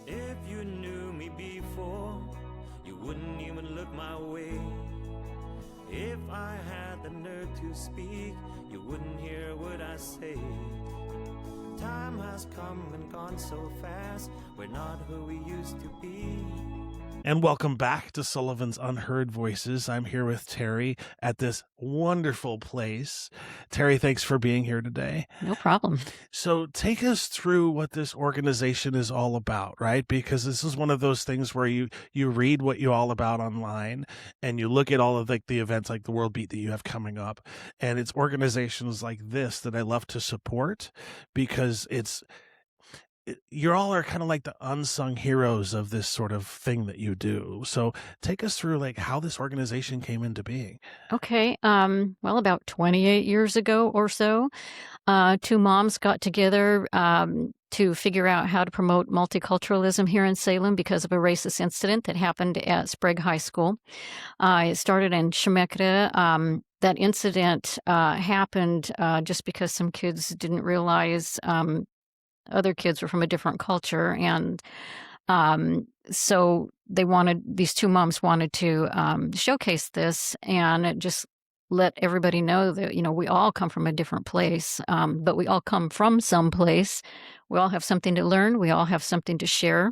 If you knew me before, you wouldn't even look my way. If I had the nerve to speak, you wouldn't hear what I say. Time has come and gone so fast, we're not who we used to be. And welcome back to Sullivan's Unheard Voices. I'm here with Terry at this wonderful place. Terry, thanks for being here today. No problem. So take us through what this organization is all about, right? Because this is one of those things where you read what you're all about online and you look at all of the events like the World Beat that you have coming up. And it's organizations like this that I love to support because you all are kind of like the unsung heroes of this sort of thing that you do. So take us through like how this organization came into being. Okay. Well, about 28 years ago or so, two moms got together to figure out how to promote multiculturalism here in Salem because of a racist incident that happened at Sprague High School. It started in Chemeketa. That incident happened just because some kids didn't realize other kids were from a different culture. And so these two moms wanted to showcase this and just let everybody know that, we all come from a different place, but we all come from some place. We all have something to learn. We all have something to share.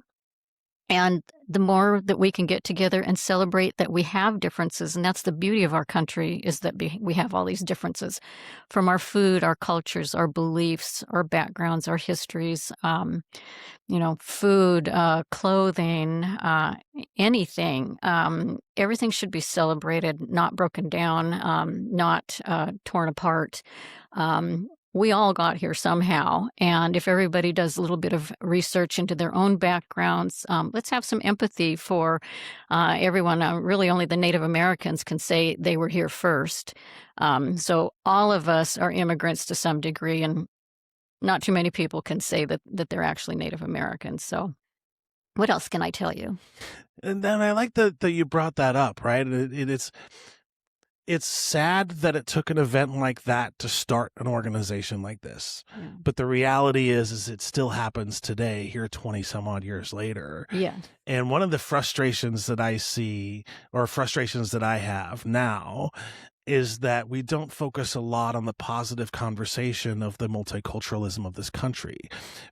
And the more that we can get together and celebrate that we have differences, and that's the beauty of our country, is that we have all these differences from our food, our cultures, our beliefs, our backgrounds, our histories, food, clothing, anything. Everything should be celebrated, not broken down, not torn apart. We all got here somehow. And if everybody does a little bit of research into their own backgrounds, let's have some empathy for everyone. Really, only the Native Americans can say they were here first. So all of us are immigrants to some degree, and not too many people can say that they're actually Native Americans. So what else can I tell you? And then I like that you brought that up, right? It's sad that it took an event like that to start an organization like this. Yeah. But the reality is it still happens today, here 20 some odd years later. Yeah. And one of the frustrations that I see, or frustrations that I have now, is that we don't focus a lot on the positive conversation of the multiculturalism of this country.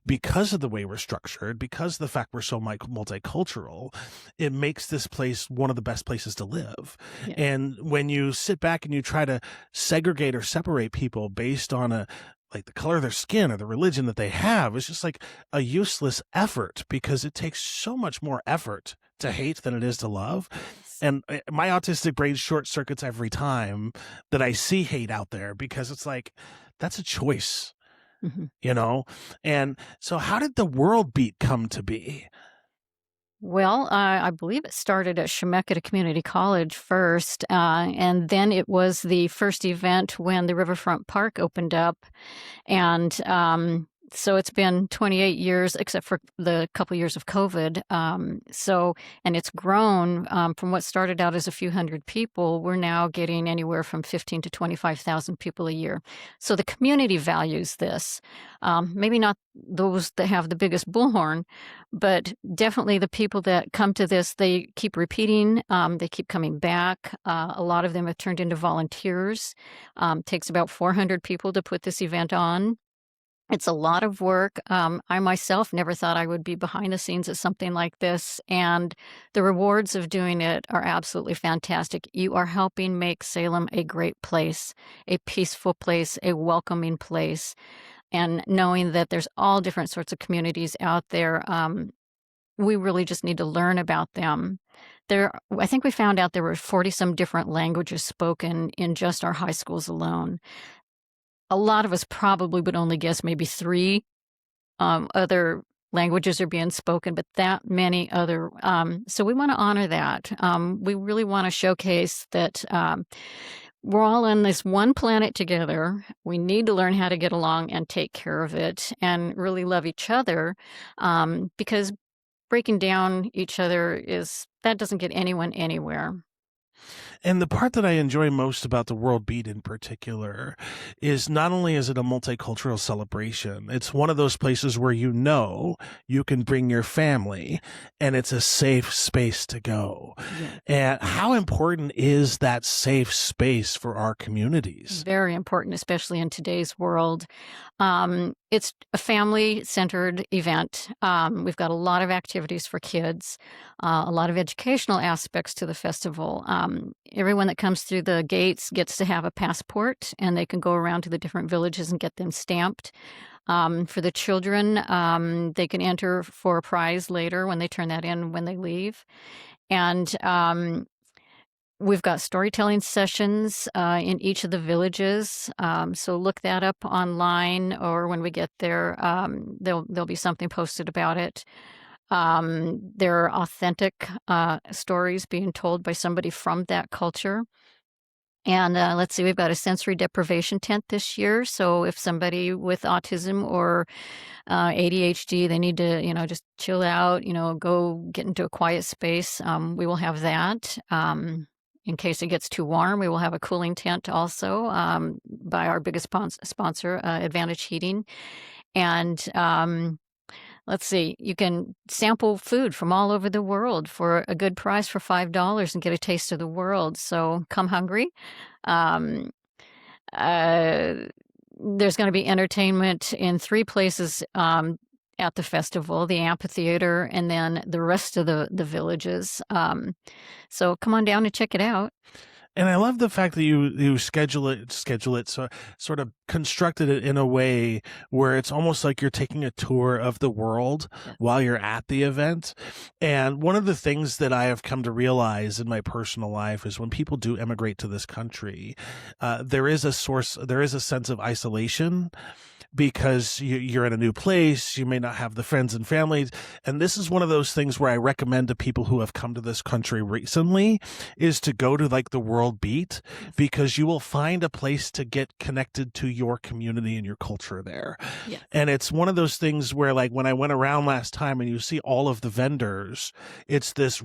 Because of the way we're structured, because of the fact we're so multicultural, it makes this place one of the best places to live. Yeah. And when you sit back and you try to segregate or separate people based on like the color of their skin or the religion that they have, it's just like a useless effort, because it takes so much more effort to hate than it is to love. And my autistic brain short circuits every time that I see hate out there, because it's like, that's a choice, And so how did the World Beat come to be? Well, I believe it started at Chemeketa Community College first, and then it was the first event when the Riverfront Park opened up, and so it's been 28 years, except for the couple years of COVID. And it's grown from what started out as a few hundred people. We're now getting anywhere from 15 to 25,000 people a year. So the community values this. Maybe not those that have the biggest bullhorn, but definitely the people that come to this, they keep repeating, they keep coming back. A lot of them have turned into volunteers. Takes about 400 people to put this event on. It's a lot of work. I myself never thought I would be behind the scenes at something like this, and the rewards of doing it are absolutely fantastic. You are helping make Salem a great place, a peaceful place, a welcoming place, and knowing that there's all different sorts of communities out there, we really just need to learn about them. I think we found out there were 40-some different languages spoken in just our high schools alone. A lot of us probably would only guess maybe 3 other languages are being spoken, but that many other. So we want to honor that. We really want to showcase that we're all on this one planet together. We need to learn how to get along and take care of it and really love each other, because breaking down each other that doesn't get anyone anywhere. And the part that I enjoy most about the World Beat in particular is not only is it a multicultural celebration, it's one of those places where you can bring your family and it's a safe space to go. Yeah. And how important is that safe space for our communities? Very important, especially in today's world. It's a family-centered event. We've got a lot of activities for kids, a lot of educational aspects to the festival. Everyone that comes through the gates gets to have a passport, and they can go around to the different villages and get them stamped. For the children, they can enter for a prize later when they turn that in when they leave. And we've got storytelling sessions in each of the villages, so look that up online, or when we get there, there'll be something posted about it. There are authentic stories being told by somebody from that culture. And let's see, we've got a sensory deprivation tent this year. So if somebody with autism or ADHD, they need to, just chill out, go get into a quiet space, we will have that. In case it gets too warm, we will have a cooling tent also by our biggest sponsor, Advantage Heating. And let's see, you can sample food from all over the world for a good price for $5 and get a taste of the world. So come hungry. There's going to be entertainment in 3 places at the festival, the amphitheater, and then the rest of the villages. So come on down and check it out. And I love the fact that you schedule it, so sort of constructed it in a way where it's almost like you're taking a tour of the world while you're at the event. And one of the things that I have come to realize in my personal life is when people do immigrate to this country, there is a sense of isolation, because you're in a new place, you may not have the friends and families. And this is one of those things where I recommend to people who have come to this country recently is to go to like the World Beat, because you will find a place to get connected to your community and your culture there. Yeah. And it's one of those things where, like, when I went around last time and you see all of the vendors, it's this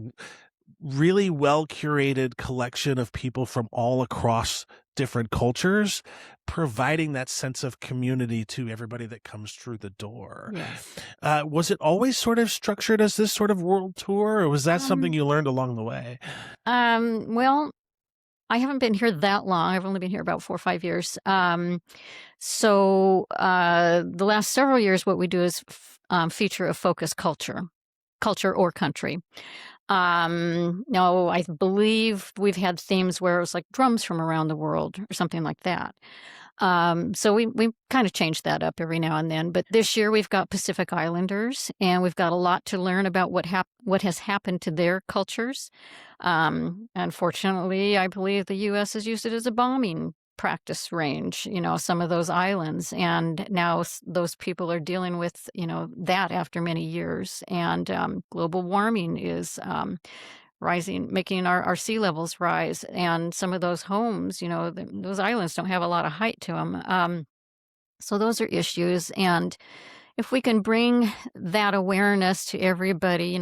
really well curated collection of people from all across different cultures, providing that sense of community to everybody that comes through the door. Yes. Was it always sort of structured as this sort of world tour, or was that something you learned along the way? Well, I haven't been here that long. I've only been here about 4 or 5 years. So the last several years, what we do is feature a focus culture or country. No, I believe we've had themes where it was like drums from around the world or something like that. So we kind of change that up every now and then. But this year we've got Pacific Islanders, and we've got a lot to learn about what has happened to their cultures. Unfortunately, I believe the U.S. has used it as a bombing practice range, some of those islands. And now those people are dealing with, that after many years. And global warming is rising, making our sea levels rise. And some of those homes, those islands don't have a lot of height to them. So those are issues. And if we can bring that awareness to everybody,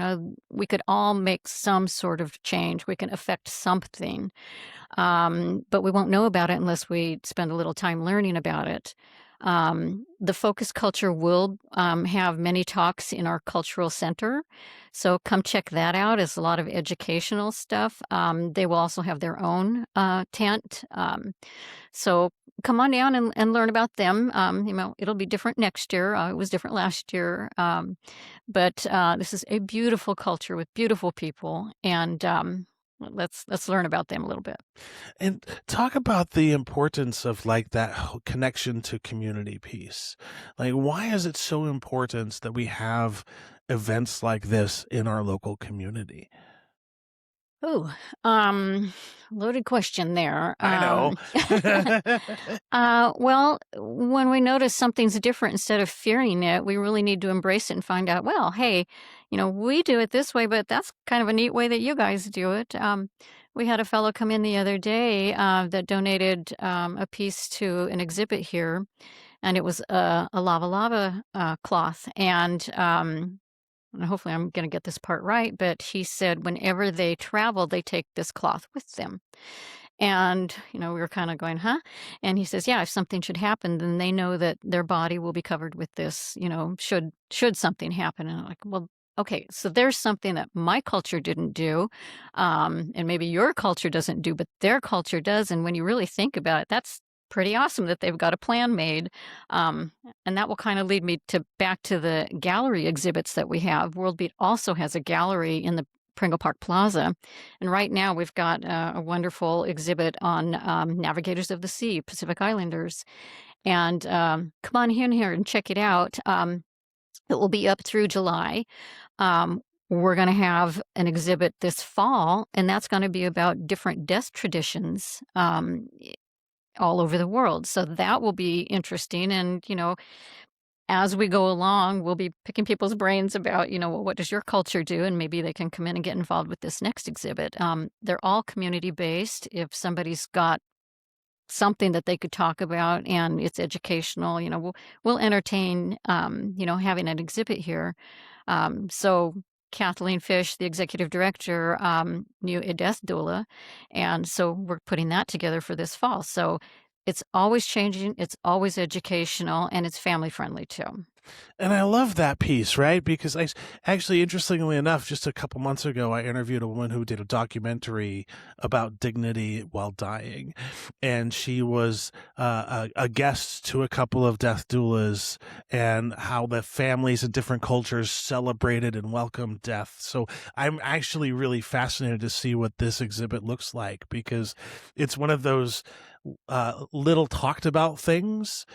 we could all make some sort of change. We can affect something. But we won't know about it unless we spend a little time learning about it. The focus culture will have many talks in our cultural center. So come check that out. It's a lot of educational stuff. They will also have their own tent. So come on down and learn about them. It'll be different next year. It was different last year. But this is a beautiful culture with beautiful people. And let's learn about them a little bit. And talk about the importance of like that connection to community piece. Like, why is it so important that we have events like this in our local community? Oh, loaded question there. I know. Well, when we notice something's different, instead of fearing it, we really need to embrace it and find out, well, hey, we do it this way, but that's kind of a neat way that you guys do it. We had a fellow come in the other day that donated a piece to an exhibit here, and it was a lava cloth. And and hopefully I'm going to get this part right, but he said whenever they travel, they take this cloth with them. And, we were kind of going, huh? And he says, yeah, if something should happen, then they know that their body will be covered with this, should something happen. And I'm like, well, okay, so there's something that my culture didn't do, and maybe your culture doesn't do, but their culture does. And when you really think about it, that's pretty awesome that they've got a plan made. And that will kind of lead me back to the gallery exhibits that we have. World Beat also has a gallery in the Pringle Park Plaza. And right now we've got a wonderful exhibit on Navigators of the Sea, Pacific Islanders. And come on in here and check it out. It will be up through July. We're going to have an exhibit this fall, and that's going to be about different death traditions all over the world. So that will be interesting. And, as we go along, we'll be picking people's brains about, well, what does your culture do? And maybe they can come in and get involved with this next exhibit. They're all community-based. If somebody's got something that they could talk about and it's educational, we'll entertain, having an exhibit here. So Kathleen Fish, the executive director, knew a death doula. And so we're putting that together for this fall. So it's always changing, it's always educational, and it's family friendly too. And I love that piece, right? Because actually, interestingly enough, just a couple months ago, I interviewed a woman who did a documentary about dignity while dying. And she was a guest to a couple of death doulas and how the families in different cultures celebrated and welcomed death. So I'm actually really fascinated to see what this exhibit looks like, because it's one of those little talked about things,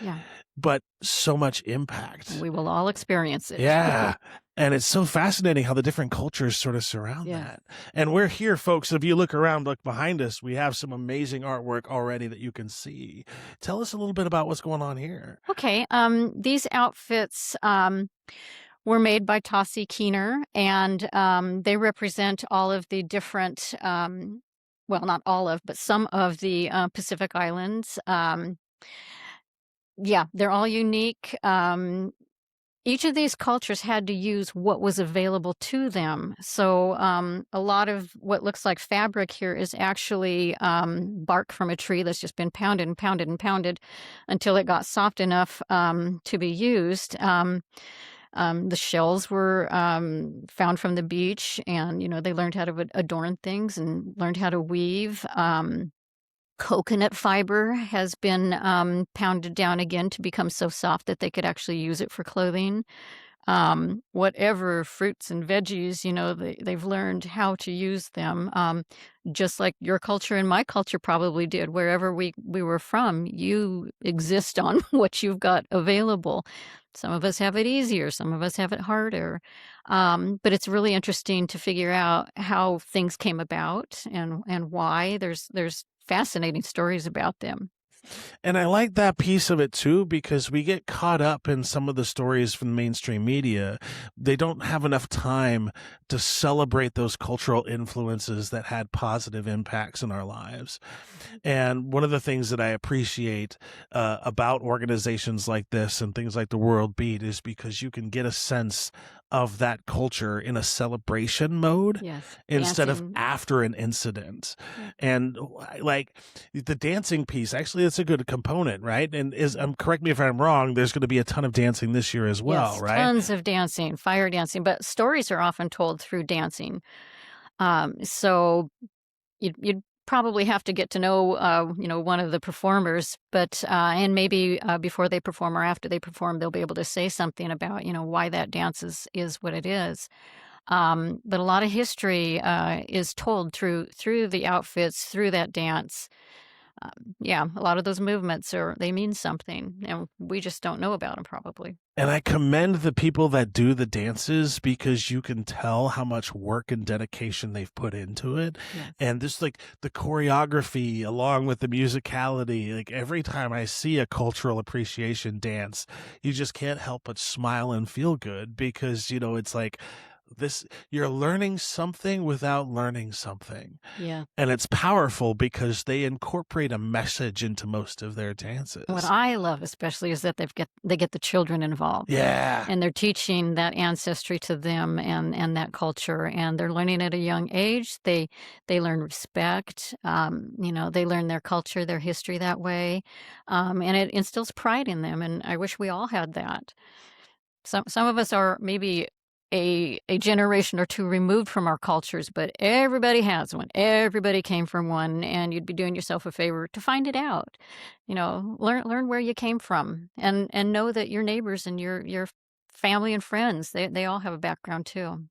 but so much impact. We will all experience it. Yeah. And it's so fascinating how the different cultures sort of surround that. And we're here, folks. If you look around, look behind us, we have some amazing artwork already that you can see. Tell us a little bit about what's going on here. Okay. These outfits were made by Tossie Keener, and they represent all of the different well, not all of, but some of the Pacific Islands. They're all unique. Each of these cultures had to use what was available to them. So a lot of what looks like fabric here is actually bark from a tree that's just been pounded and pounded and pounded until it got soft enough to be used. The shells were found from the beach, and they learned how to adorn things and learned how to weave. Coconut fiber has been pounded down again to become so soft that they could actually use it for clothing. Whatever fruits and veggies, they've learned how to use them, just like your culture and my culture probably did. Wherever we were from, you exist on what you've got available. Some of us have it easier, some of us have it harder. But it's really interesting to figure out how things came about and why. There's fascinating stories about them. And I like that piece of it too, because we get caught up in some of the stories from the mainstream media. They don't have enough time to celebrate those cultural influences that had positive impacts in our lives. And one of the things that I appreciate about organizations like this and things like the World Beat is because you can get a sense of that culture in a celebration mode instead of after an incident. And like the dancing piece, actually, it's a good component, right? And correct me if I'm wrong, there's going to be a ton of dancing this year as well, right? Tons of dancing, fire dancing, but stories are often told through dancing. So you'd probably have to get to know, one of the performers, but and maybe before they perform or after they perform, they'll be able to say something about, why that dance is what it is. But a lot of history is told through the outfits, through that dance. A lot of those movements they mean something, and we just don't know about them probably. And I commend the people that do the dances, because you can tell how much work and dedication they've put into it. Yes. And just like the choreography along with the musicality, like every time I see a cultural appreciation dance, you just can't help but smile and feel good, because, it's like you're learning something without learning something. Yeah. And it's powerful because they incorporate a message into most of their What dances. I love especially is that they get the children involved. Yeah. And they're teaching that ancestry to them and that culture, and they're learning at a young age. They learn respect. They learn their culture, their history that way, and it instills pride in them. And I wish we all had that. Some of us are maybe a generation or two removed from our cultures, but everybody has one. Everybody came from one, and you'd be doing yourself a favor to find it out. Learn where you came from, and know that your neighbors and your family and friends, they all have a background too.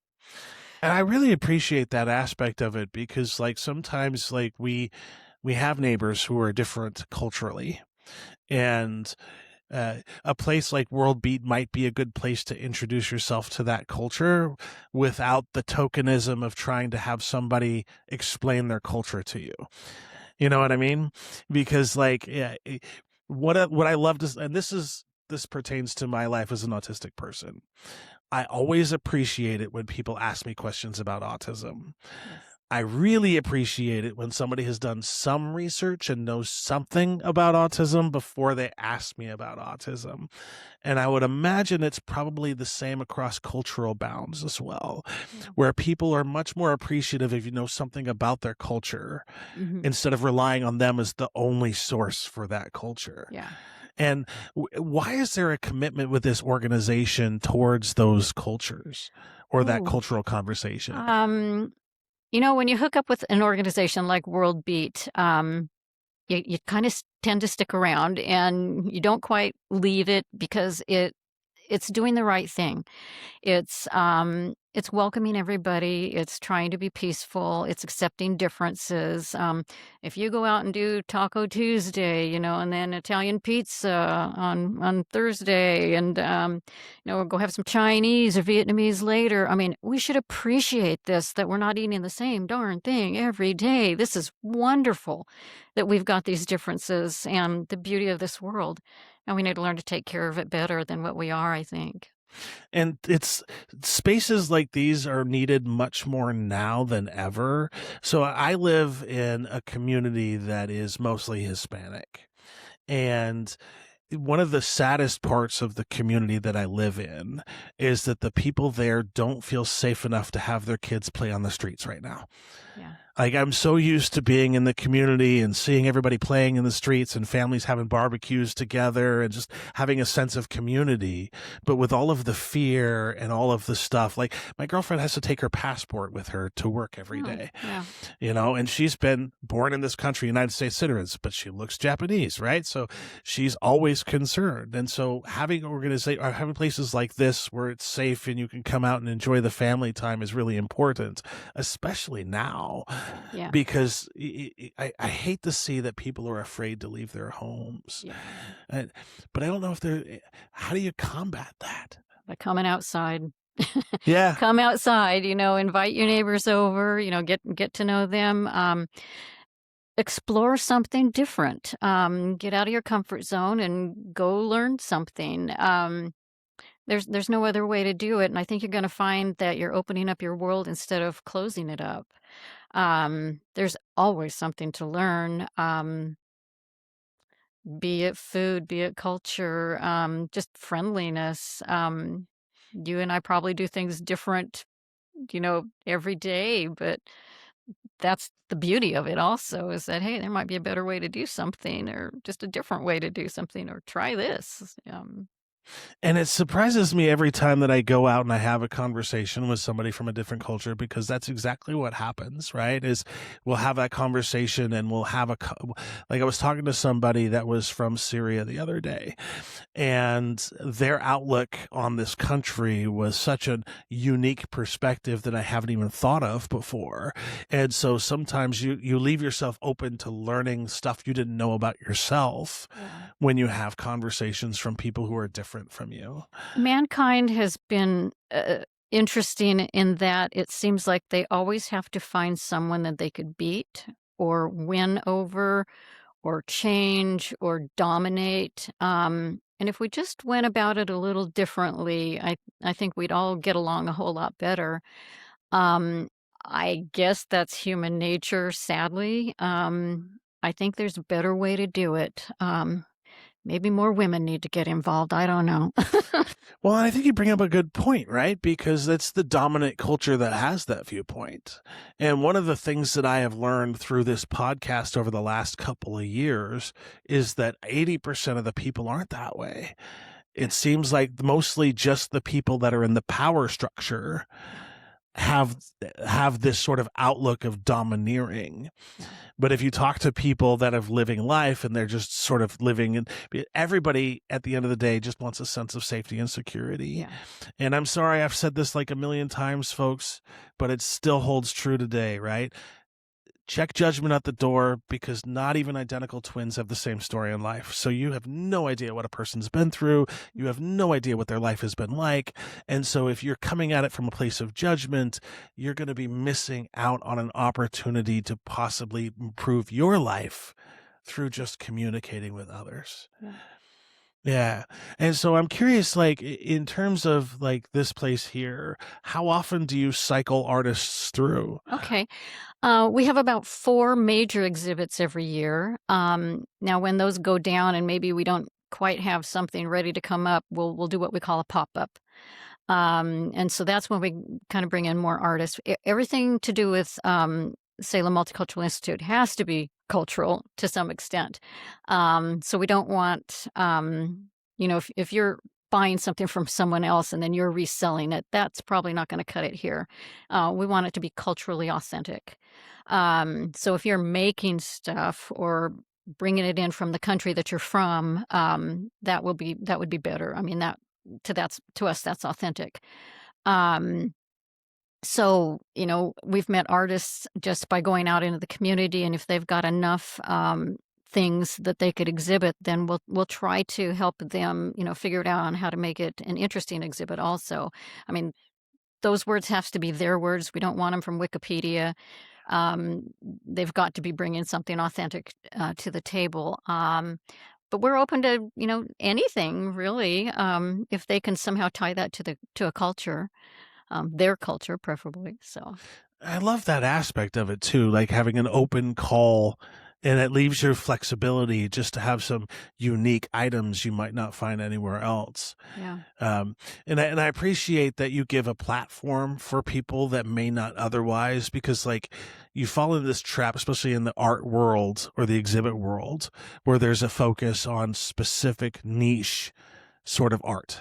And I really appreciate that aspect of it because like sometimes like we have neighbors who are different culturally, and a place like World Beat might be a good place to introduce yourself to that culture without the tokenism of trying to have somebody explain their culture to you. You know what I mean? Because like, yeah, what I love to, and this pertains to my life as an autistic person. I always appreciate it when people ask me questions about autism. Yes. I really appreciate it when somebody has done some research and knows something about autism before they ask me about autism. And I would imagine it's probably the same across cultural bounds as well, where people are much more appreciative if you know something about their culture Mhm. instead of relying on them as the only source for that culture. Yeah. And why is there a commitment with this organization towards those cultures or that Ooh. cultural conversation? When you hook up with an organization like World Beat, you kind of tend to stick around, and you don't quite leave it because it's doing the right thing. It's welcoming everybody. It's trying to be peaceful. It's accepting differences. If you go out and do Taco Tuesday, and then Italian pizza on Thursday, and go have some Chinese or Vietnamese later. I mean, we should appreciate this, that we're not eating the same darn thing every day. This is wonderful that we've got these differences and the beauty of this world, and we need to learn to take care of it better than what we are, I think. And it's spaces like these are needed much more now than ever. So I live in a community that is mostly Hispanic. And one of the saddest parts of the community that I live in is that the people there don't feel safe enough to have their kids play on the streets right now. Yeah. Like I'm so used to being in the community and seeing everybody playing in the streets and families having barbecues together and just having a sense of community. But with all of the fear and all of the stuff, like my girlfriend has to take her passport with her to work every day, Yeah. and she's been born in this country, United States citizens, but she looks Japanese, right? So she's always concerned. And so having having places like this where it's safe and you can come out and enjoy the family time is really important, especially now. Yeah. Because I hate to see that people are afraid to leave their homes. Yeah. But I don't know how do you combat that? By coming outside. Yeah. Come outside, invite your neighbors over, get to know them. Explore something different. Get out of your comfort zone and go learn something. There's no other way to do it, and I think you're going to find that you're opening up your world instead of closing it up. There's always something to learn, be it food, be it culture, just friendliness. You and I probably do things different, every day, but that's the beauty of it also, is that, hey, there might be a better way to do something, or just a different way to do something, or try this. And it surprises me every time that I go out and I have a conversation with somebody from a different culture, because that's exactly what happens, right? Is we'll have that conversation and we'll have like I was talking to somebody that was from Syria the other day, and their outlook on this country was such a unique perspective that I haven't even thought of before. And so sometimes you leave yourself open to learning stuff you didn't know about yourself when you have conversations from people who are different from you. Mankind has been interesting in that it seems like they always have to find someone that they could beat or win over or change or dominate. And if we just went about it a little differently, I think we'd all get along a whole lot better. Um, I guess that's human nature, sadly. I think there's a better way to do it. Maybe more women need to get involved. I don't know. Well, I think you bring up a good point, right? Because it's the dominant culture that has that viewpoint. And one of the things that I have learned through this podcast over the last couple of years is that 80% of the people aren't that way. It seems like mostly just the people that are in the power structure have this sort of outlook of domineering. But if you talk to people that have living life and they're just sort of living, and everybody at the end of the day just wants a sense of safety and security. Yeah. And I'm sorry, I've said this like a million times, folks, but it still holds true today, right? Check judgment at the door, because not even identical twins have the same story in life. So you have no idea what a person's been through. You have no idea what their life has been like. And so if you're coming at it from a place of judgment, you're going to be missing out on an opportunity to possibly improve your life through just communicating with others. Yeah. Yeah. And so I'm curious, like, in terms of like this place here, how often do you cycle artists through? Okay. We have about 4 major exhibits every year. Now, when those go down and maybe we don't quite have something ready to come up, we'll do what we call a pop-up. And so that's when we kind of bring in more artists. Everything to do with Salem Multicultural Institute has to be cultural to some extent. So we don't want, if you're buying something from someone else and then you're reselling it, that's probably not going to cut it here. We want it to be culturally authentic. So if you're making stuff or bringing it in from the country that you're from, that would be better. I mean, to us, that's authentic. So, we've met artists just by going out into the community, and if they've got enough things that they could exhibit, then we'll try to help them, figure it out on how to make it an interesting exhibit also. I mean, those words have to be their words. We don't want them from Wikipedia. They've got to be bringing something authentic to the table. But we're open to, anything really, if they can somehow tie that to a culture. Their culture, preferably. So I love that aspect of it too, like having an open call, and it leaves your flexibility just to have some unique items you might not find anywhere else. yeah, And I appreciate that you give a platform for people that may not otherwise, because like you fall into this trap, especially in the art world or the exhibit world, where there's a focus on specific niche sort of art.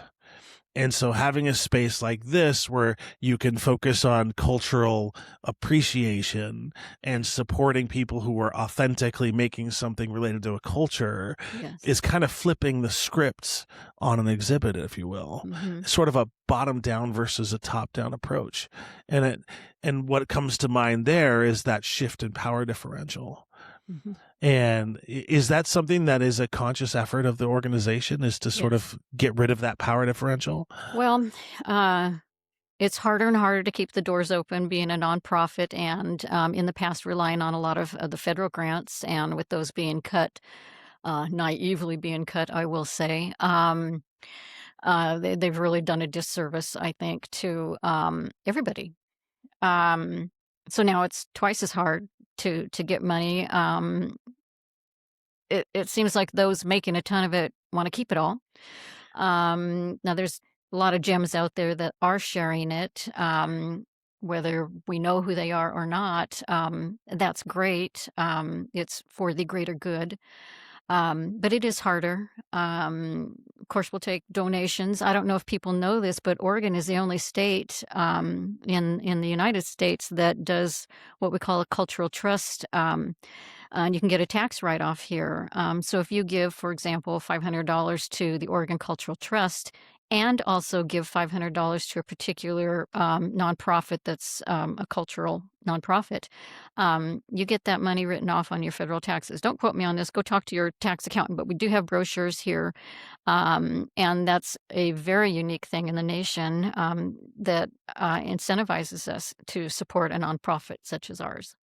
And so having a space like this where you can focus on cultural appreciation and supporting people who are authentically making something related to a culture yes, is kind of flipping the scripts on an exhibit, if you will. Mhm. Sort of a bottom down versus a top down approach. And what comes to mind there is that shift in power differential. Mhm. And is that something that is a conscious effort of the organization, is to sort Yes. of get rid of that power differential? Well, it's harder and harder to keep the doors open being a nonprofit, and in the past relying on a lot of the federal grants, and with those being cut, naively being cut, I will say. They've really done a disservice, I think, to everybody. So now it's twice as hard to get money. It seems like those making a ton of it want to keep it all. Now there's a lot of gems out there that are sharing it, whether we know who they are or not. That's great. It's for the greater good. But it is harder. Of course, we'll take donations. I don't know if people know this, but Oregon is the only state in the United States that does what we call a cultural trust. And you can get a tax write-off here. So if you give, for example, $500 to the Oregon Cultural Trust, and also give $500 to a particular nonprofit that's a cultural nonprofit, you get that money written off on your federal taxes. Don't quote me on this. Go talk to your tax accountant. But we do have brochures here, and that's a very unique thing in the nation that incentivizes us to support a nonprofit such as ours.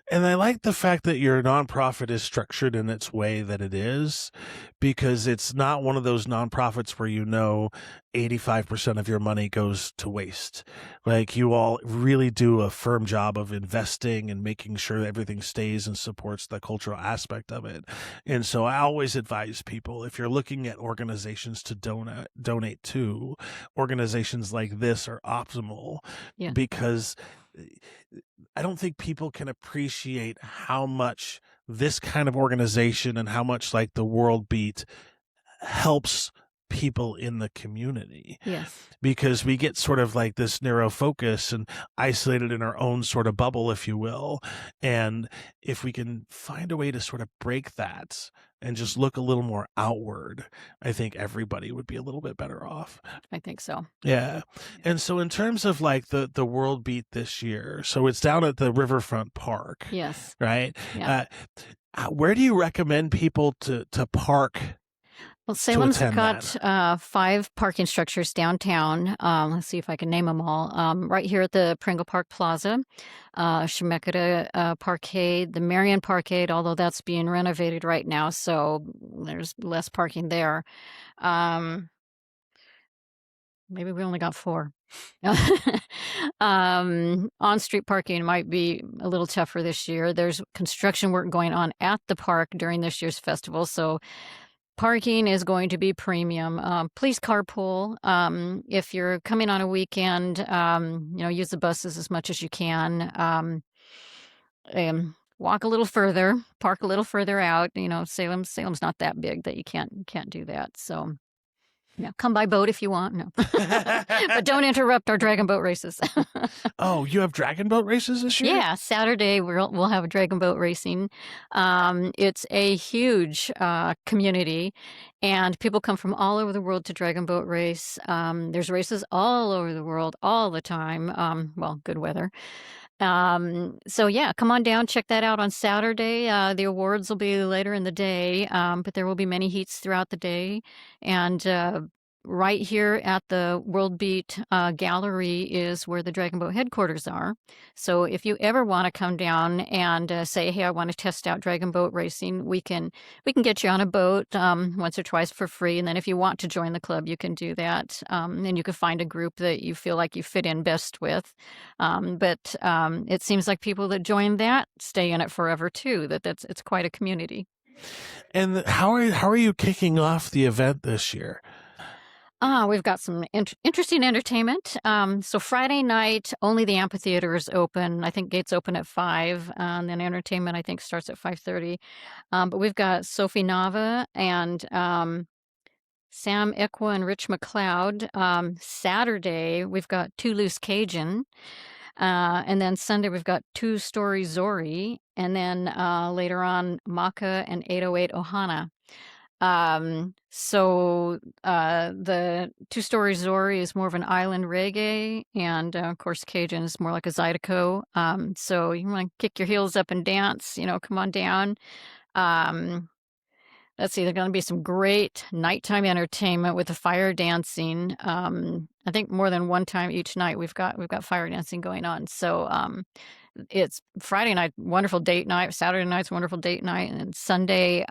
And I like the fact that your nonprofit is structured in its way that it is, because it's not one of those nonprofits where 85% of your money goes to waste. Like, you all really do a firm job of investing and making sure that everything stays and supports the cultural aspect of it. And so I always advise people, if you're looking at organizations to donate to, organizations like this are optimal. Yeah. Because I don't think people can appreciate how much this kind of organization and how much like the World Beat helps people in the community. Yes. Because we get sort of like this narrow focus and isolated in our own sort of bubble, if you will. And if we can find a way to sort of break that and just look a little more outward, I think everybody would be a little bit better off. I think so. Yeah. And so in terms of like the World Beat this year, so it's down at the Riverfront Park. Yes. Right? Yeah. Where do you recommend people to park? Well, Salem's attend got 5 parking structures downtown. Let's see if I can name them all. Right here at the Pringle Park Plaza, Chemeketa Parkade, the Marion Parkade, although that's being renovated right now, so there's less parking there. Maybe we only got 4. On-street parking might be a little tougher this year. There's construction work going on at the park during this year's festival, so parking is going to be premium. Please carpool. If you're coming on a weekend, use the buses as much as you can. Walk a little further, park a little further out. Salem's not that big that you can't do that. So, yeah, come by boat if you want. No, but don't interrupt our dragon boat races. Oh, you have dragon boat races this year? Yeah, Saturday we'll have a dragon boat racing. It's a huge community, and people come from all over the world to dragon boat race. There's races all over the world all the time. Well, good weather. So yeah, come on down, check that out on Saturday. The awards will be later in the day, but there will be many heats throughout the day. And right here at the World Beat Gallery is where the Dragon Boat headquarters are. So if you ever want to come down and say, hey, I want to test out Dragon Boat racing, we can get you on a boat once or twice for free. And then if you want to join the club, you can do that. And you can find a group that you feel like you fit in best with. But it seems like people that join that stay in it forever too. It's quite a community. And how are you kicking off the event this year? We've got some interesting entertainment. So Friday night, only the amphitheater is open. I think gates open at 5, and then entertainment, I think, starts at 5:30. But we've got Sophie Nava and Sam Equa and Rich McLeod. Saturday, we've got Two Loose Cajun. And then Sunday, we've got Two Story Zori. And then later on, Maka and 808 Ohana. So the Two Story Zori is more of an island reggae, and of course Cajun is more like a Zydeco. So you want to kick your heels up and dance, come on down. Let's see, there's going to be some great nighttime entertainment with the fire dancing. I think more than one time each night we've got fire dancing going on. So it's Friday night, wonderful date night. Saturday night's wonderful date night, and Sunday,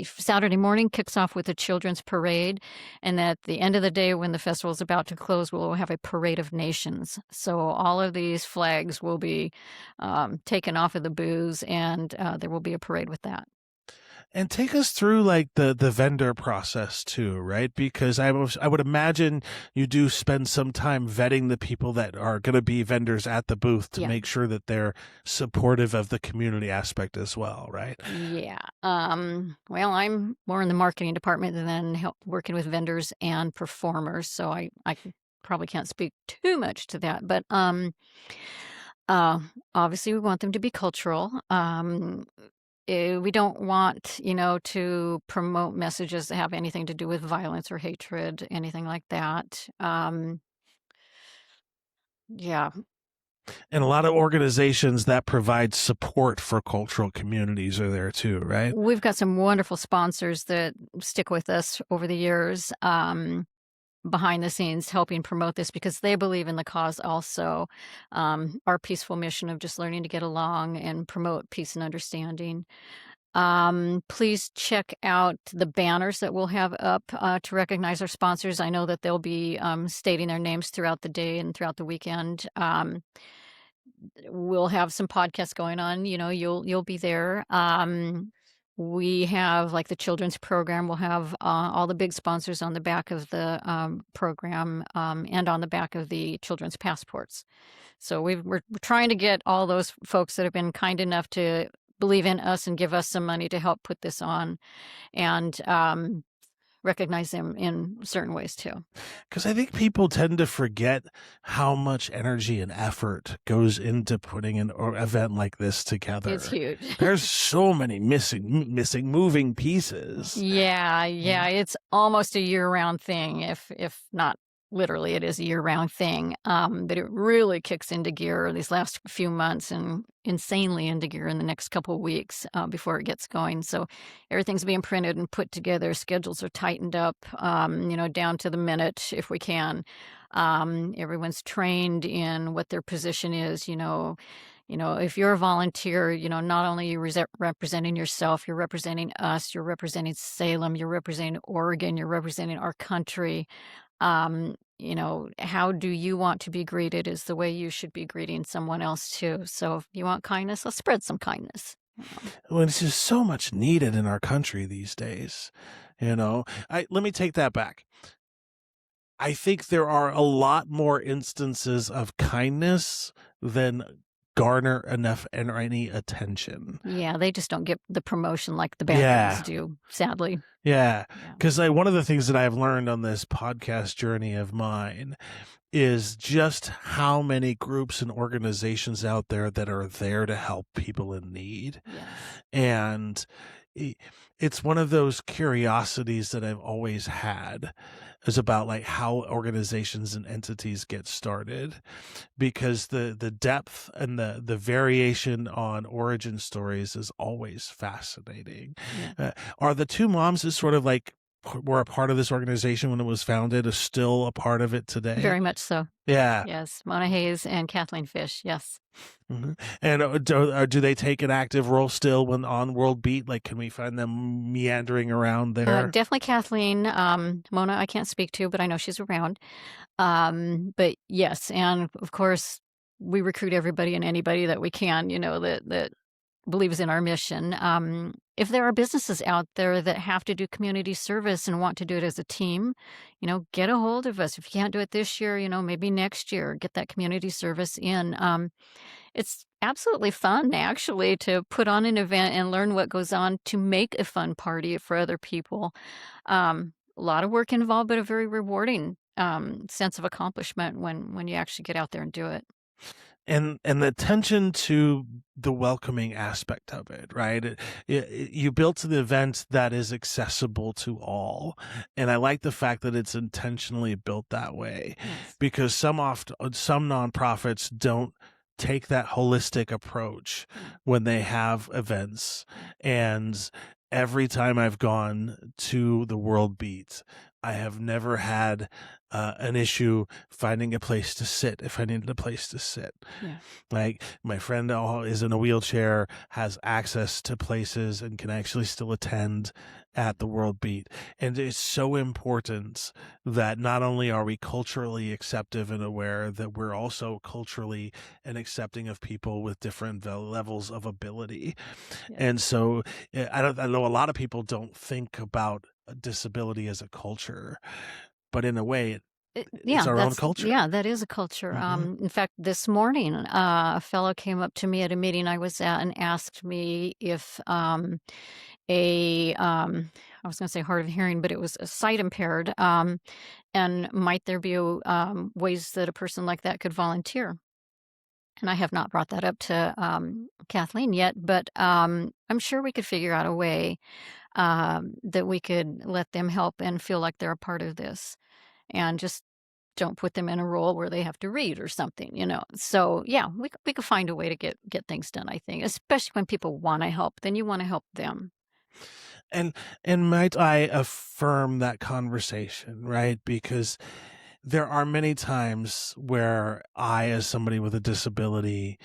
Saturday morning kicks off with a children's parade, and at the end of the day, when the festival is about to close, we'll have a parade of nations. So all of these flags will be taken off of the booths, and there will be a parade with that. And take us through like the vendor process too, right? Because I would imagine you do spend some time vetting the people that are going to be vendors at the booth to make sure that they're supportive of the community aspect as well, right? Yeah. Well, I'm more in the marketing department than working with vendors and performers, so I probably can't speak too much to that. But obviously, we want them to be cultural. We don't want, to promote messages that have anything to do with violence or hatred, anything like that. Yeah. And a lot of organizations that provide support for cultural communities are there too, right? We've got some wonderful sponsors that stick with us over the years. behind the scenes helping promote this because they believe in the cause also. Our peaceful mission of just learning to get along and promote peace and understanding. Please check out the banners that we'll have up to recognize our sponsors. I know that they'll be stating their names throughout the day and throughout the weekend. We'll have some podcasts going on. You'll be there. We have like the children's program. We'll have all the big sponsors on the back of the program and on the back of the children's passports. So we're trying to get all those folks that have been kind enough to believe in us and give us some money to help put this on, and recognize them in certain ways too. Because I think people tend to forget how much energy and effort goes into putting an event like this together. It's huge. There's so many missing moving pieces. Yeah. It's almost a year-round thing, if not literally, it is a year-round thing. But it really kicks into gear these last few months and insanely into gear in the next couple of weeks before it gets going. So everything's being printed and put together. Schedules are tightened up, down to the minute if we can. Everyone's trained in what their position is. If you're a volunteer, not only are you representing yourself, you're representing us, you're representing Salem, you're representing Oregon, you're representing our country. How do you want to be greeted is the way you should be greeting someone else too. So if you want kindness, let's spread some kindness. Well, it's just so much needed in our country these days. Let me take that back. I think there are a lot more instances of kindness than garner enough and any attention. Yeah, they just don't get the promotion like the bad ones do, sadly. Yeah, because one of the things that I've learned on this podcast journey of mine is just how many groups and organizations out there that are there to help people in need. Yes. And it's one of those curiosities that I've always had, is about like how organizations and entities get started, because the depth and the variation on origin stories is always fascinating. Yeah. Are the two moms is sort of like were a part of this organization when it was founded, is still a part of it today? Very much so. Yeah. Yes, Mona Hayes and Kathleen Fish. Yes. Mm-hmm. And do they take an active role still when on World Beat? Like, can we find them meandering around there? Definitely Kathleen. Mona, I can't speak to, but I know she's around. But yes, and of course, we recruit everybody and anybody that we can, that believes in our mission. If there are businesses out there that have to do community service and want to do it as a team, get a hold of us. If you can't do it this year, maybe next year, get that community service in. It's absolutely fun, actually, to put on an event and learn what goes on to make a fun party for other people. A lot of work involved, but a very rewarding sense of accomplishment when you actually get out there and do it. And the attention to the welcoming aspect of it, right? You built the event that is accessible to all. And I like the fact that it's intentionally built that way. Yes. Because some nonprofits don't take that holistic approach when they have events. And every time I've gone to the World Beat, I have never had an issue finding a place to sit if I needed a place to sit. Yeah. Like, my friend is in a wheelchair, has access to places, and can actually still attend at the World Beat. And it's so important that not only are we culturally acceptive and aware, that we're also culturally and accepting of people with different levels of ability. Yeah. And so I know a lot of people don't think about disability as a culture, but in a way, it's our own culture. Yeah, that is a culture. Mm-hmm. In fact, this morning, a fellow came up to me at a meeting I was at and asked me if I was going to say hard of hearing, but it was a sight impaired, and might there be ways that a person like that could volunteer? And I have not brought that up to Kathleen yet, but I'm sure we could figure out a way that we could let them help and feel like they're a part of this, and just don't put them in a role where they have to read or something, So yeah, we could find a way to get things done, I think, especially when people want to help, then you want to help them. And might I affirm that conversation, right? Because there are many times where I, as somebody with a disability,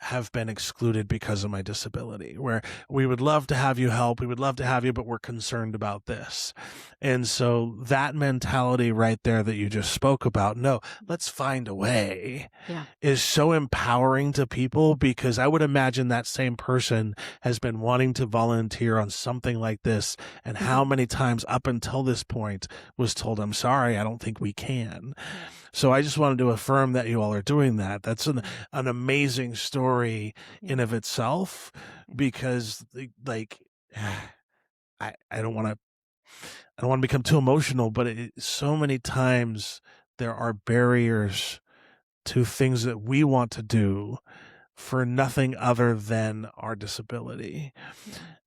have been excluded because of my disability, where we would love to have you help, we would love to have you, but we're concerned about this. And so that mentality right there that you just spoke about, no, let's find a way, is so empowering to people, because I would imagine that same person has been wanting to volunteer on something like this, and how many times up until this point was told, I'm sorry, I don't think we can. So I just wanted to affirm that you all are doing that. That's an amazing story in of itself, because like I don't want to become too emotional, but so many times there are barriers to things that we want to do for nothing other than our disability.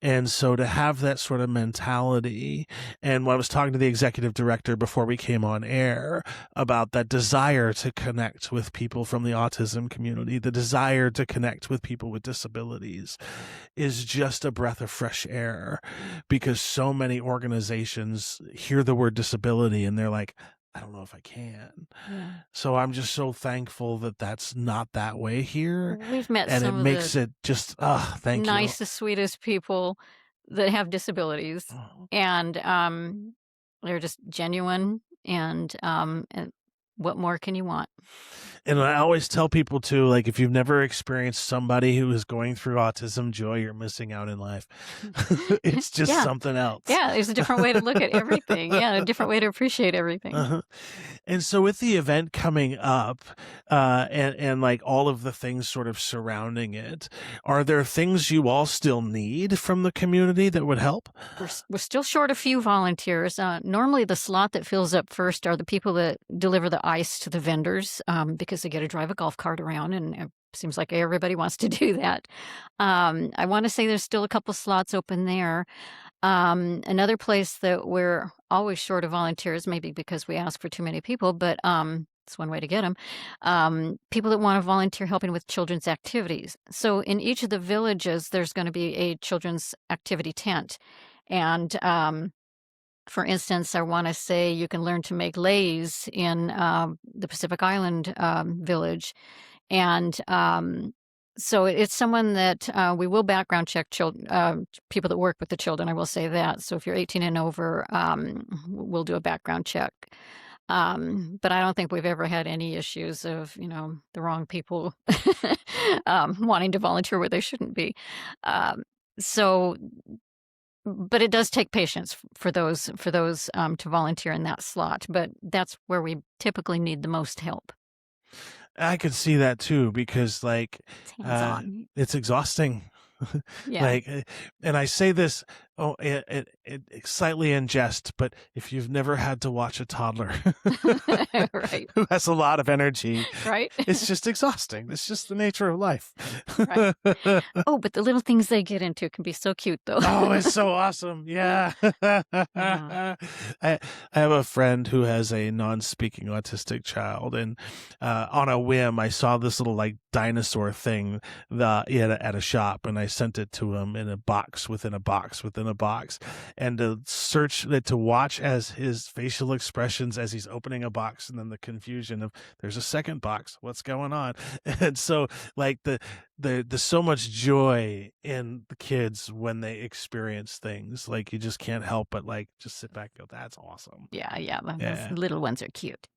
And so to have that sort of mentality, and when I was talking to the executive director before we came on air about that desire to connect with people from the autism community, the desire to connect with people with disabilities, is just a breath of fresh air, because so many organizations hear the word disability and they're like, I don't know if I can. So I'm just so thankful that that's not that way here. We've met And some it of makes the it just, thank you. nicest, sweetest people that have disabilities, and they're just genuine, and what more can you want? And I always tell people too, like, if you've never experienced somebody who is going through autism, Joy, you're missing out in life. It's just something else. Yeah, there's a different way to look at everything. Yeah, a different way to appreciate everything. And so with the event coming up, and like all of the things sort of surrounding it, are there things you all still need from the community that would help? We're still short a few volunteers. Normally, the slot that fills up first are the people that deliver the ice to the vendors, because they get to drive a golf cart around, and it seems like everybody wants to do that. I want to say there's still a couple slots open there. Another place that we're always short of volunteers, maybe because we ask for too many people, but it's one way to get them. People that want to volunteer helping with children's activities. So in each of the villages, there's going to be a children's activity tent. And for instance, I want to say you can learn to make leis in the Pacific Island village. And so it's someone that we will background check people that work with the children. I will say that. So if you're 18 and over, we'll do a background check. But I don't think we've ever had any issues of, the wrong people wanting to volunteer where they shouldn't be. But it does take patience for those to volunteer in that slot. But that's where we typically need the most help. I could see that too, because it's exhausting. And I say this, slightly in jest, but if you've never had to watch a toddler right. who has a lot of energy, right, it's just exhausting. It's just the nature of life. Right. Oh, but the little things they get into can be so cute, though. Oh, it's so awesome. Yeah. I have a friend who has a non-speaking autistic child, and on a whim, I saw this little dinosaur thing at a shop, and I sent it to him in a box within a box within a box, and to watch as his facial expressions as he's opening a box, and then the confusion of there's a second box, what's going on? And so there's so much joy in the kids when they experience things, you just can't help but just sit back and go, that's awesome. Yeah. Those little ones are cute.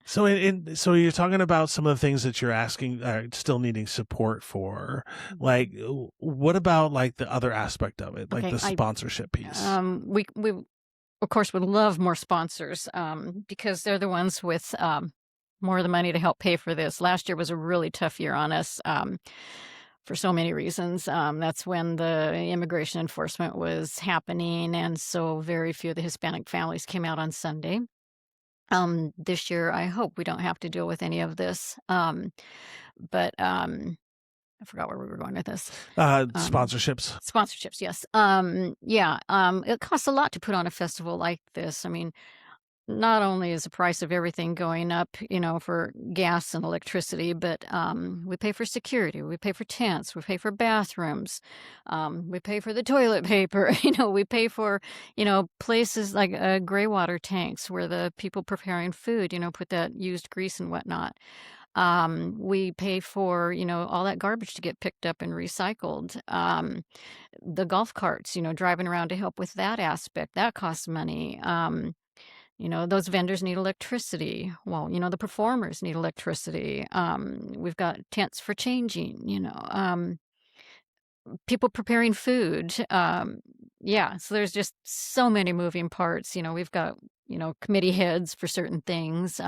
So so you're talking about some of the things that you're asking, still needing support for. What about the other aspect of it, the sponsorship piece? We of course would love more sponsors, because they're the ones with more of the money to help pay for this. Last year was a really tough year on us. For so many reasons. That's when the immigration enforcement was happening, and so very few of the Hispanic families came out on Sunday. This year, I hope we don't have to deal with any of this. But I forgot where we were going with this. Sponsorships. Sponsorships, yes. It costs a lot to put on a festival like this. I mean, not only is the price of everything going up, for gas and electricity, but we pay for security, we pay for tents, we pay for bathrooms, we pay for the toilet paper, we pay for, places like gray water tanks where the people preparing food, put that used grease and whatnot. We pay for, all that garbage to get picked up and recycled. The golf carts, driving around to help with that aspect, that costs money. Those vendors need electricity. Well, the performers need electricity. We've got tents for changing, people preparing food. Yeah, so there's just so many moving parts. We've got, committee heads for certain things.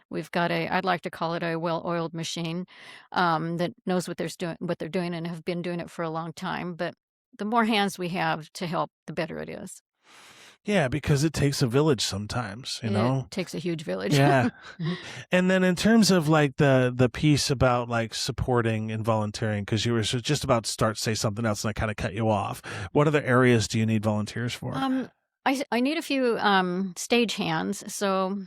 We've got I'd like to call it a well-oiled machine that knows what they're doing and have been doing it for a long time. But the more hands we have to help, the better it is. Yeah, because it takes a village sometimes, It takes a huge village. Yeah. And then in terms of like the piece about like supporting and volunteering, because you were just about to say something else and I kind of cut you off. What other areas do you need volunteers for? I need a few stage hands, so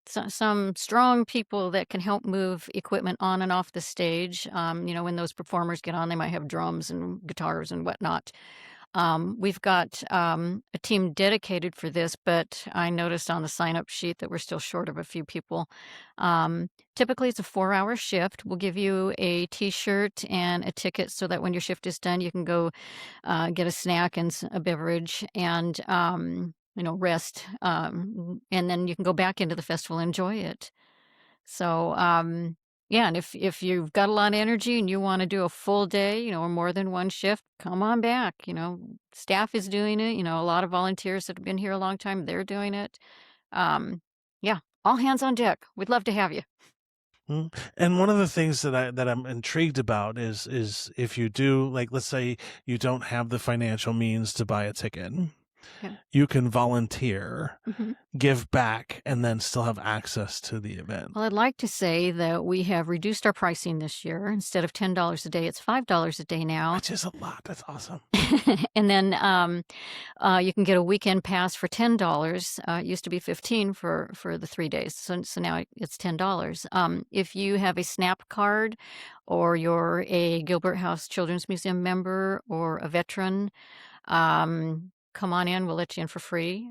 some strong people that can help move equipment on and off the stage. When those performers get on, they might have drums and guitars and whatnot. We've got a team dedicated for this, but I noticed on the sign-up sheet that we're still short of a few people. Typically, it's a 4-hour shift. We'll give you a T-shirt and a ticket so that when your shift is done, you can go get a snack and a beverage and rest, and then you can go back into the festival and enjoy it. So, yeah, and if you've got a lot of energy and you want to do a full day, or more than one shift, come on back. Staff is doing it. A lot of volunteers that have been here a long time, they're doing it. Yeah, all hands on deck. We'd love to have you. And one of the things that I'm intrigued about is if you do, like, let's say you don't have the financial means to buy a ticket. Yeah. You can volunteer, Mhm. give back, and then still have access to the event. Well, I'd like to say that we have reduced our pricing this year. Instead of $10 a day, it's $5 a day now. Which is a lot. That's awesome. And then you can get a weekend pass for $10. It used to be $15 for the 3 days, so now it's $10. If you have a SNAP card, or you're a Gilbert House Children's Museum member or a veteran, come on in. We'll let you in for free.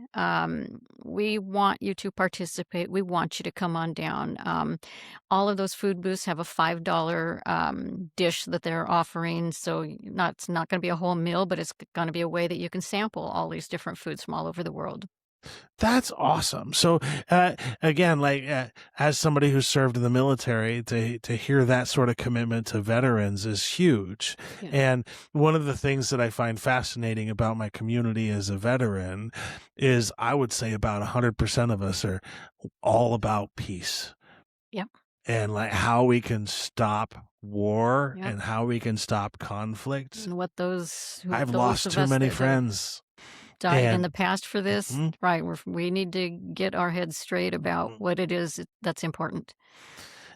We want you to participate. We want you to come on down. All of those food booths have a $5 dish that they're offering. So it's not going to be a whole meal, but it's going to be a way that you can sample all these different foods from all over the world. That's awesome. So, again, like as somebody who served in the military, to hear that sort of commitment to veterans is huge. Yeah. And one of the things that I find fascinating about my community as a veteran is I would say about 100% of us are all about peace. Yep. And like how we can stop war Yep. and how we can stop conflict. And what I've those lost of too us many that friends. died in And the past for this, Mhm. right? We need to get our heads straight about Mhm. what it is that's important.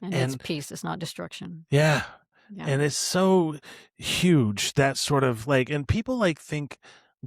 And it's And peace, it's not destruction. yeah. Yeah. And it's so huge that sort of like, and people like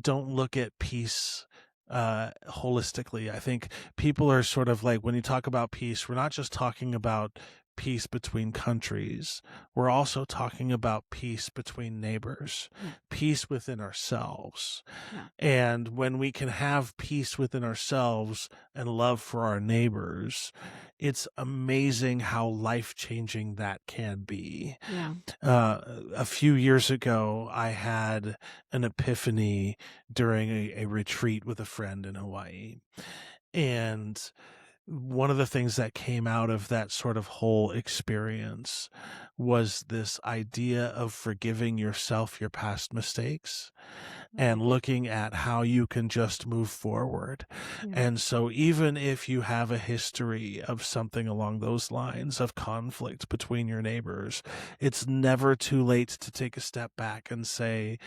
don't look at peace holistically. I think people are sort of like, when you talk about peace, we're not just talking about peace between countries. We're also talking about peace between neighbors, Yeah. peace within ourselves. Yeah. And when we can have peace within ourselves and love for our neighbors, it's amazing how life-changing that can be. Yeah. A few years ago, I had an epiphany during a retreat with a friend in Hawaii. And one of the things that came out of that sort of whole experience was this idea of forgiving yourself your past mistakes and looking at how you can just move forward. Yeah. And so even if you have a history of something along those lines of conflict between your neighbors, it's never too late to take a step back and say,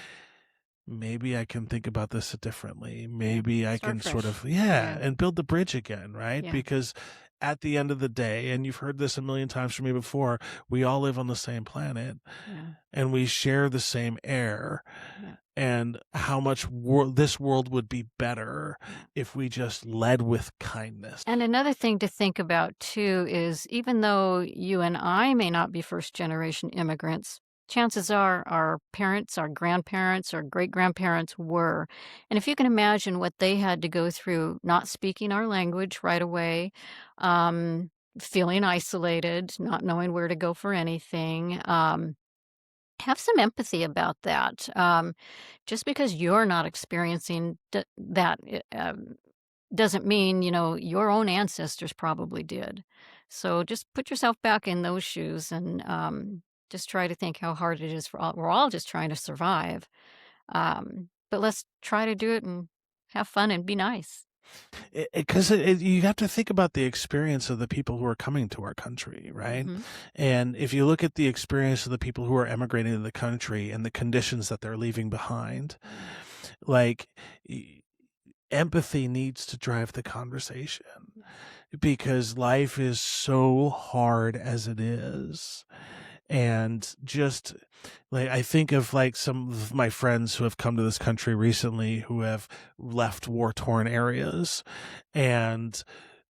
maybe I can think about this differently. Maybe I Start can sort fresh. of, Yeah. and build the bridge again, right? Yeah. Because at the end of the day, and you've heard this a million times from me before, we all live on the same planet Yeah. and we share the same air. Yeah. and how much this world would be better if we just led with kindness. And another thing to think about too is even though you and I may not be first generation immigrants, chances are our parents, our grandparents, our great grandparents were. And if you can imagine what they had to go through, not speaking our language right away, feeling isolated, not knowing where to go for anything, have some empathy about that. Just because you're not experiencing that doesn't mean, your own ancestors probably did. So just put yourself back in those shoes and just try to think how hard it is for all. We're all just trying to survive. But let's try to do it and have fun and be nice. Because you have to think about the experience of the people who are coming to our country, right? Mhm. And if you look at the experience of the people who are emigrating to the country and the conditions that they're leaving behind, like empathy needs to drive the conversation because life is so hard as it is. And just like I think of like some of my friends who have come to this country recently who have left war-torn areas, and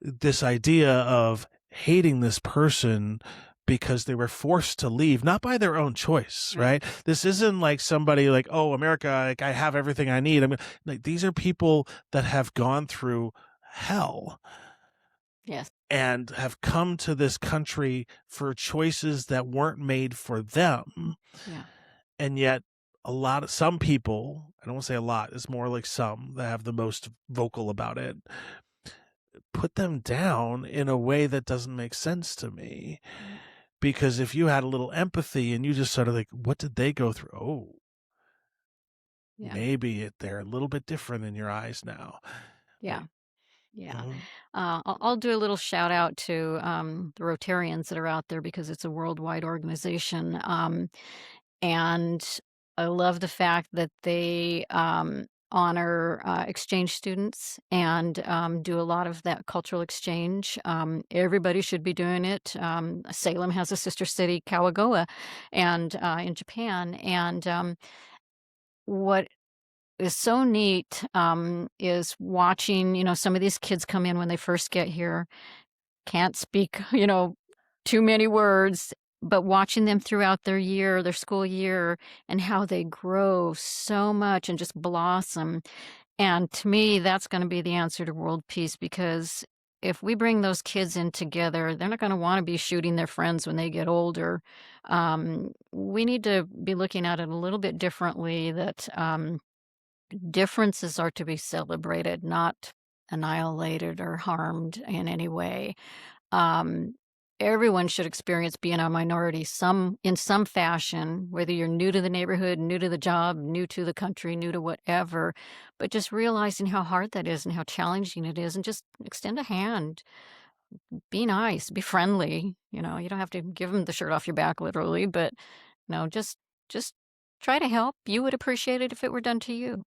this idea of hating this person because they were forced to leave, not by their own choice, right? This isn't like somebody like, oh, America, like I have everything I need. I mean, like these are people that have gone through hell Yes. and have come to this country for choices that weren't made for them. Yeah. And yet some people, I don't want to say a lot, it's more like some that have the most vocal about it, put them down in a way that doesn't make sense to me. Because if you had a little empathy and you just sort of like, what did they go through? Oh, Yeah. maybe they're a little bit different in your eyes now. Yeah. Yeah. Mhm. I'll do a little shout out to the Rotarians that are out there because it's a worldwide organization. And I love the fact that they honor exchange students and do a lot of that cultural exchange. Everybody should be doing it. Salem has a sister city, Kawagoe, and in Japan. And what is so neat is watching, some of these kids come in when they first get here, can't speak, too many words, but watching them throughout their year, their school year, and how they grow so much and just blossom. And to me, that's going to be the answer to world peace because if we bring those kids in together, they're not going to want to be shooting their friends when they get older. We need to be looking at it a little bit differently that differences are to be celebrated, not annihilated or harmed in any way. Um, Everyone should experience being a minority in some fashion, whether you're new to the neighborhood, new to the job, new to the country, new to whatever, but just realizing how hard that is and how challenging it is and just extend a hand. Be nice, be friendly. You don't have to give them the shirt off your back literally, but just try to help. You would appreciate it if it were done to you.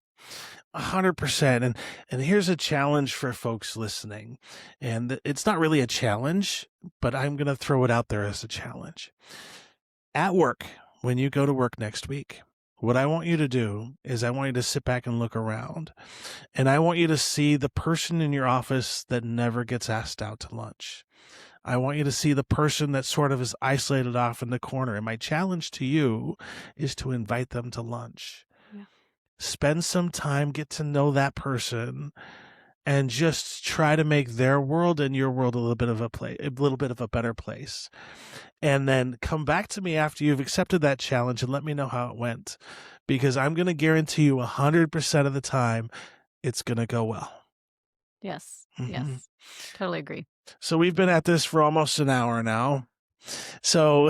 100%. And here's a challenge for folks listening. And it's not really a challenge, but I'm going to throw it out there as a challenge. At work, when you go to work next week, what I want you to do is I want you to sit back and look around. And I want you to see the person in your office that never gets asked out to lunch. I want you to see the person that sort of is isolated off in the corner. And my challenge to you is to invite them to lunch. Spend some time, get to know that person, and just try to make their world and your world a little bit of a better place. And then come back to me after you've accepted that challenge and let me know how it went, because I'm going to guarantee you 100% of the time it's going to go well. Yes. Mhm. Yes. Totally agree. So we've been at this for almost an hour now. So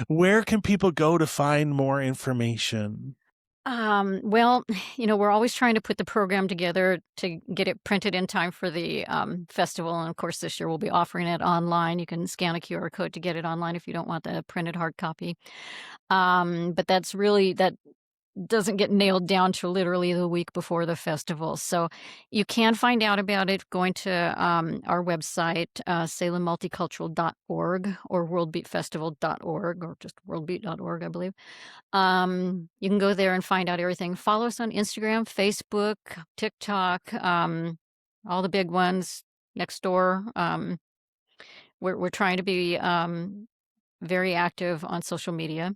where can people go to find more information? Well, we're always trying to put the program together to get it printed in time for the festival. And of course, this year we'll be offering it online. You can scan a QR code to get it online if you don't want the printed hard copy. But that's really that doesn't get nailed down to literally the week before the festival. So you can find out about it going to our website, salemmulticultural.org or worldbeatfestival.org or just worldbeat.org, I believe. You can go there and find out everything. Follow us on Instagram, Facebook, TikTok, all the big ones, Nextdoor. We're trying to be very active on social media.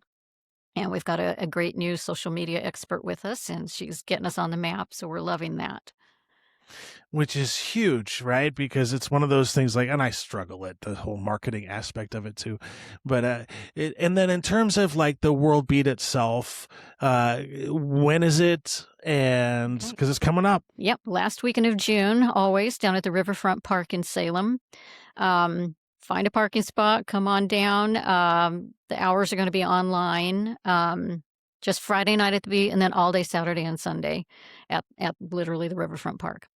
And we've got a great new social media expert with us, and she's getting us on the map. So we're loving that. Which is huge, right? Because it's one of those things like, and I struggle at the whole marketing aspect of it too. But, and then in terms of like the World Beat itself, when is it? And because it's coming up. Yep. Last weekend of June, always down at the Riverfront Park in Salem. Find a parking spot, come on down. The hours are going to be online. Just Friday night at the beat, and then all day Saturday and Sunday at literally the Riverfront Park.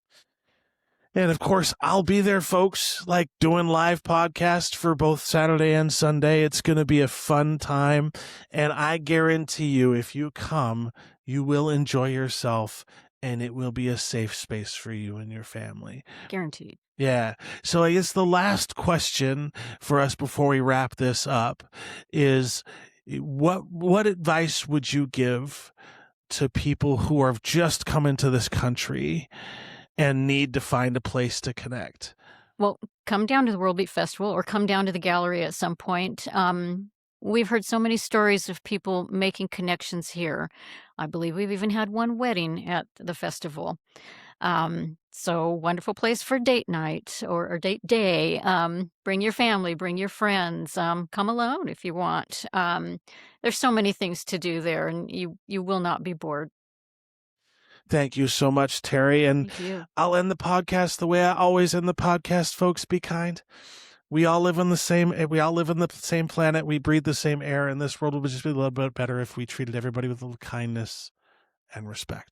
And of course, I'll be there, folks, like doing live podcast for both Saturday and Sunday. It's going to be a fun time. And I guarantee you, if you come, you will enjoy yourself, and it will be a safe space for you and your family. Guaranteed. Yeah. So I guess the last question for us before we wrap this up is what advice would you give to people who have just come into this country and need to find a place to connect? Well, come down to the World Beat Festival or come down to the gallery at some point. We've heard so many stories of people making connections here. I believe we've even had one wedding at the festival. So wonderful place for date night or date day. Bring your family, bring your friends, come alone if you want. There's so many things to do there, and you will not be bored. Thank you so much, Terry. And I'll end the podcast the way I always end the podcast, folks. Be kind. We all live on the same planet. We breathe the same air, and this world would just be a little bit better if we treated everybody with a little kindness and respect.